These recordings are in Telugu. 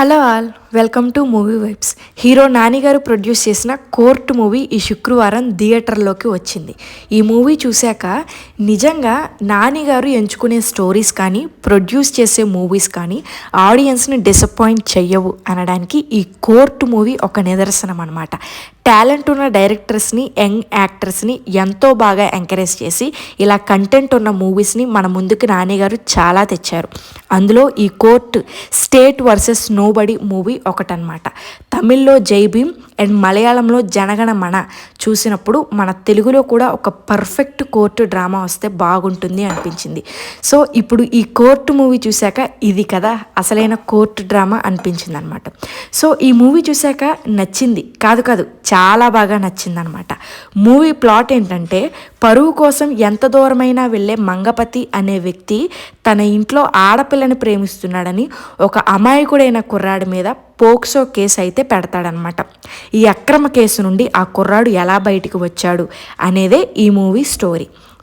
Hello all, welcome to movie vibes. Hero Nani గారు ప్రొడ్యూస్ చేసిన కోర్టు మూవీ ఈ శుక్రవారం థియేటర్లోకి వచ్చింది. ఈ మూవీ చూశాక నిజంగా నాని గారు ఎంచుకునే స్టోరీస్ కానీ ప్రొడ్యూస్ చేసే మూవీస్ కానీ ఆడియన్స్ని డిసప్పాయింట్ చెయ్యవు అనడానికి ఈ కోర్టు మూవీ ఒక నిదర్శనం అనమాట. టాలెంట్ ఉన్న డైరెక్టర్స్ని, యంగ్ యాక్టర్స్ని ఎంతో బాగా ఎంకరేజ్ చేసి ఇలా కంటెంట్ ఉన్న మూవీస్ని మన ముందుకు నాని గారు చాలా తెచ్చారు. అందులో ఈ court state versus nobody movie ఒకటనమాట. తమిళ్లో జై భీమ్ అండ్ మలయాళంలో జనగణమన చూసినప్పుడు మన తెలుగులో కూడా ఒక పర్ఫెక్ట్ కోర్టు డ్రామా వస్తే బాగుంటుంది అనిపించింది. సో ఇప్పుడు ఈ కోర్టు మూవీ చూశాక ఇది కదా అసలైన కోర్టు డ్రామా అనిపించింది అనమాట. సో ఈ మూవీ చూశాక నచ్చింది కాదు చాలా బాగా నచ్చిందనమాట. మూవీ ప్లాట్ ఏంటంటే, పరువు కోసం ఎంత దూరమైనా వెళ్ళే మంగపతి అనే వ్యక్తి తన ఇంట్లో ఆడపిల్లని ప్రేమిస్తున్నాడని ఒక అమాయకుడైన కుర్రాడి మీద పోక్సో కేసు అయితే పెడతాడనమాట. ఈ అక్రమ కేసు నుండి ఆ కుర్రాడు ఎలా బయటికి వచ్చాడు అనేదే ఈ మూవీ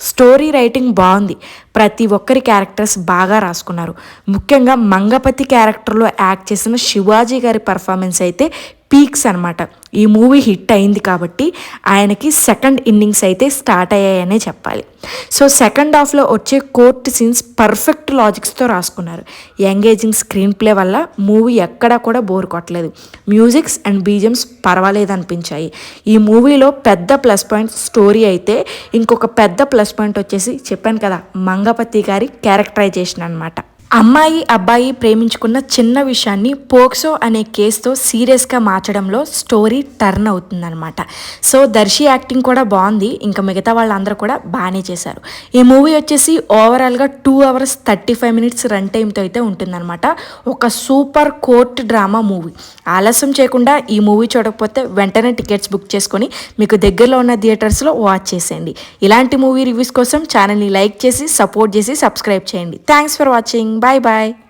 స్టోరీ రైటింగ్ బాగుంది. ప్రతి ఒక్కరి క్యారెక్టర్స్ బాగా రాసుకున్నారు. ముఖ్యంగా మంగపతి క్యారెక్టర్లో యాక్ట్ చేసిన శివాజీ గారి పర్ఫార్మెన్స్ అయితే పీక్స్ అనమాట. ఈ మూవీ హిట్ అయింది కాబట్టి ఆయనకి సెకండ్ ఇన్నింగ్స్ అయితే స్టార్ట్ అయ్యాయనే చెప్పాలి. సో సెకండ్ హాఫ్లో వచ్చే కోర్టు సీన్స్ పర్ఫెక్ట్ లాజిక్స్తో రాసుకున్నారు. ఎంగేజింగ్ స్క్రీన్ ప్లే వల్ల మూవీ ఎక్కడా కూడా బోర్ కొట్టలేదు. మ్యూజిక్స్ అండ్ బీజిఎమ్స్ పర్వాలేదు అనిపించాయి. ఈ మూవీలో పెద్ద ప్లస్ పాయింట్ స్టోరీ అయితే, ఇంకొక పెద్ద ప్లస్ పాయింట్ వచ్చేసి చెప్పాను కదా మంగపతి గారి క్యారెక్టరైజేషన్ అనమాట. అమ్మాయి అబ్బాయి ప్రేమించుకున్న చిన్న విషయాన్ని పోక్సో అనే కేసుతో సీరియస్గా మార్చడంలో స్టోరీ టర్న్ అవుతుందన్నమాట. సో దర్శి యాక్టింగ్ కూడా బాగుంది. ఇంకా మిగతా వాళ్ళందరూ కూడా బాగానే చేశారు. ఈ మూవీ వచ్చేసి ఓవరాల్గా 2 hours 35 minutes రన్ టైంతో అయితే ఉంటుందన్నమాట. ఒక సూపర్ కోర్ట్ డ్రామా మూవీ. ఆలస్యం చేయకుండా ఈ మూవీ చూడకపోతే వెంటనే టికెట్స్ బుక్ చేసుకొని మీకు దగ్గరలో ఉన్న థియేటర్స్లో వాచ్ చేసేయండి. ఇలాంటి మూవీ రివ్యూస్ కోసం ఛానల్ని లైక్ చేసి సపోర్ట్ చేసి సబ్స్క్రైబ్ చేయండి. Thanks for watching. Bye bye.